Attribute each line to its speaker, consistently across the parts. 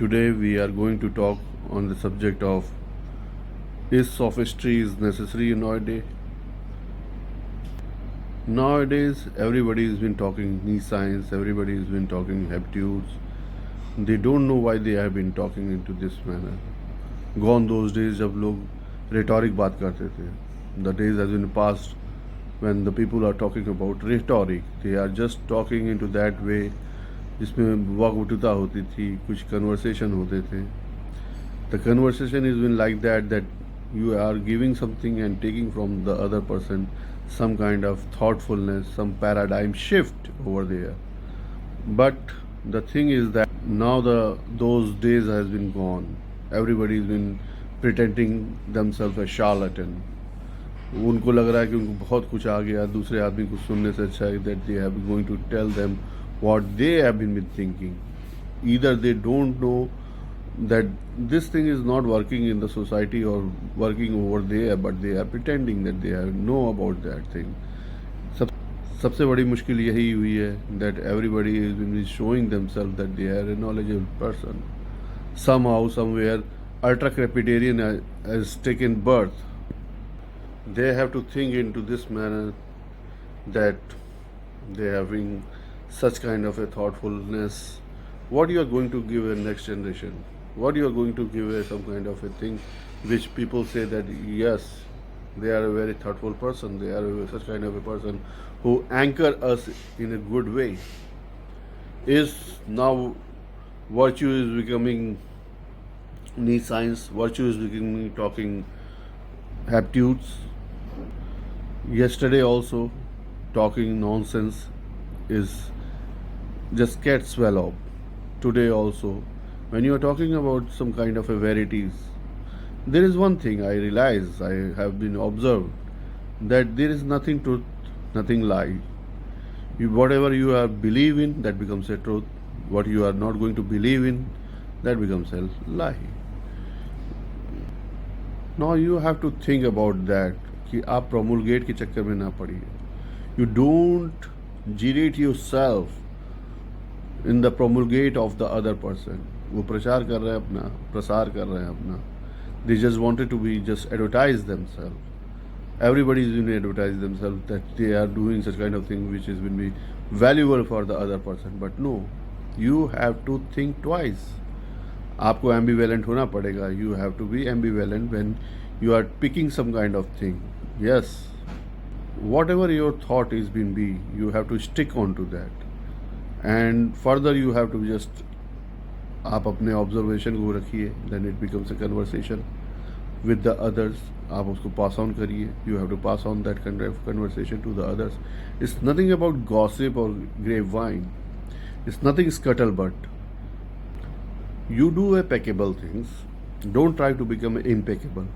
Speaker 1: Today we are going to talk on the subject of, is sophistry is necessary nowadays? Nowadays everybody has been talking knee science, everybody has been talking aptitudes. They don't know why they have been talking into this manner. Gone those days जब लोग rhetoric बात करते थे. The days has been past when the people are talking about rhetoric. They are just talking into that way जिसमें वाकवटुता होती थी, कुछ conversation होते थे. The conversation is been like that you are giving something and taking from the other person some kind of thoughtfulness, some paradigm shift over there. But the thing is that now those days has been gone. Everybody has been pretending themselves a charlatan. उनको लग रहा है कि उनको बहुत कुछ आ गया, दूसरे आदमी को सुनने से अच्छा है that they have going to tell them what they have been thinking. Either they don't know that this thing is not working in the society or working over there, but they are pretending that they know about that thing. सब सबसे बड़ी मुश्किल यही हुई है that everybody is been showing themselves that they are a knowledgeable person. Somehow, somewhere, ultra crepidarian has taken birth. They have to think into this manner that they are having such kind of a thoughtfulness. What you are going to give a next generation? What you are going to give a some kind of a thing which people say that yes, they are a very thoughtful person, they are such kind of a person who anchor us in a good way. Is now virtue is becoming knee science, virtue is becoming talking aptitudes. Yesterday also talking nonsense is just cat swallow. Today also, when you are talking about some kind of a verities, there is one thing I realize, I have been observed, that there is nothing truth, nothing lie. Whatever you are believe in, that becomes a truth. What you are not going to believe in, that becomes a lie. Now you have to think about that कि आप promulgate के चक्कर में ना पड़िए. You don't girate yourself in the promulgate of the other person. वो प्रचार कर रहे हैं अपना, प्रसार कर रहे हैं अपना. They just wanted to be just advertise themselves. Everybody is going to advertise themselves that they are doing such kind of thing which is going to be valuable for the other person. But no, you have to think twice. आपको ambivalent होना पड़ेगा. You have to be ambivalent when you are picking some kind of thing. Yes, whatever your thought is been be, you have to stick on to that. And further you have to just आप अपने observation को रखिए, then it becomes a conversation with the others. आप उसको pass on करिए. You have to pass on that kind of conversation to the others. It's nothing about gossip or grapevine. It's nothing scuttlebutt. You do a peccable things. Don't try to become impeccable.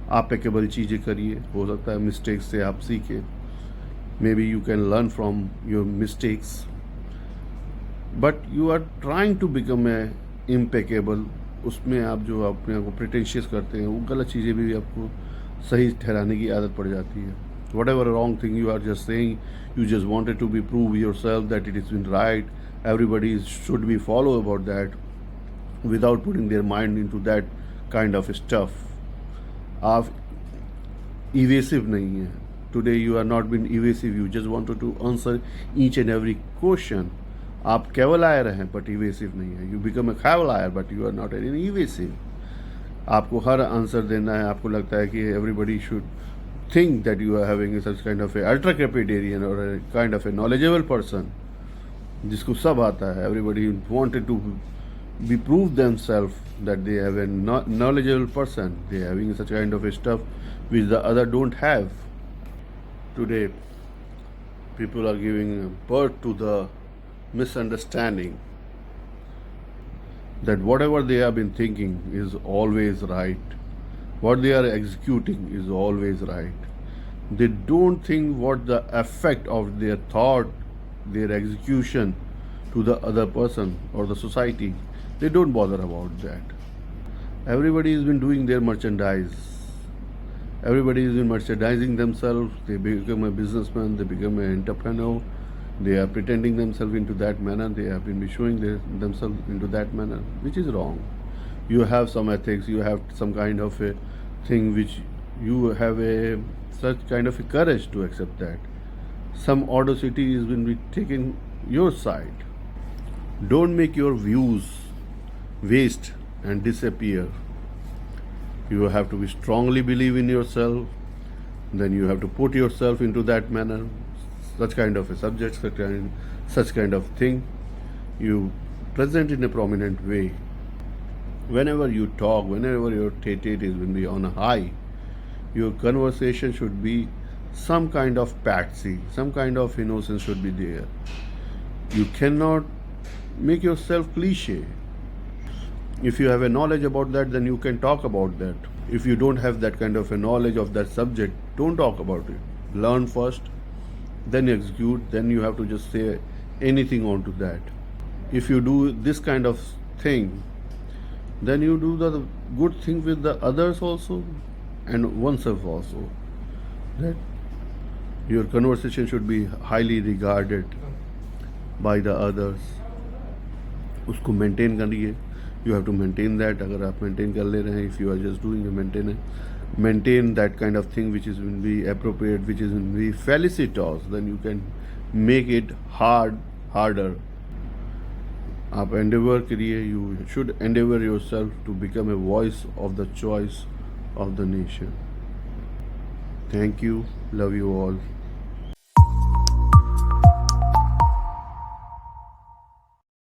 Speaker 1: आप पेकेबल चीज़ें करिए. हो सकता है mistakes से आप सीखें. Maybe you can learn from your mistakes. But you are trying to become a impeccable. उसमें आप जो अपने आप को प्रिटेंशियस करते हैं, वो गलत चीज़ें भी आपको सही ठहराने की आदत पड़ जाती है. Whatever wrong thing you are just saying, you just wanted to be prove yourself that it has been right. Everybody should be follow about that without putting their mind into that kind of stuff. आप evasive नहीं है. Today you are not being evasive. You just wanted to answer each and every question. आप cavalier हैं but evasive नहीं है. You become a cavalier but you are not any evasive. आपको हर answer देना है. आपको लगता है कि everybody should think that you are having such kind of a ultra crepidarian or a kind of a knowledgeable person जिसको सब आता है. Everybody wanted to be prove themselves that they have a knowledgeable person. They are having such kind of a stuff which the other don't have. Today people are giving birth to the misunderstanding that whatever they have been thinking is always right. What they are executing is always right. They don't think what the effect of their thought, their execution to the other person or the society. They don't bother about that. Everybody has been doing their merchandise. Everybody has been merchandising themselves. They become a businessman, they become an entrepreneur, They are pretending themselves into that manner. They have been showing themselves into that manner, which is wrong. You have some ethics. You have some kind of a thing which you have a such kind of a courage to accept that. Some audacity is when we taking your side. Don't make your views waste and disappear. You have to be strongly believe in yourself. Then you have to put yourself into that manner, such kind of a subject, such kind of thing. You present in a prominent way. Whenever you talk, whenever your tete is will be on a high, your conversation should be some kind of patsy, some kind of innocence should be there. You cannot make yourself cliche. If you have a knowledge about that, then you can talk about that. If you don't have that kind of a knowledge of that subject, don't talk about it. Learn first, then execute, then you have to just say anything onto that. If you do this kind of thing, then you do the good thing with the others also and oneself also. That your conversation should be highly regarded by the others. उसको maintain करिए. You have to maintain that. अगर आप maintain कर ले रहे हैं, if you are just doing a maintain that kind of thing which is will be appropriate, which is will be felicitous, then you can make it harder. आप endeavor करिए. You should endeavor yourself to become a voice of the choice of the nation. Thank you. Love you all.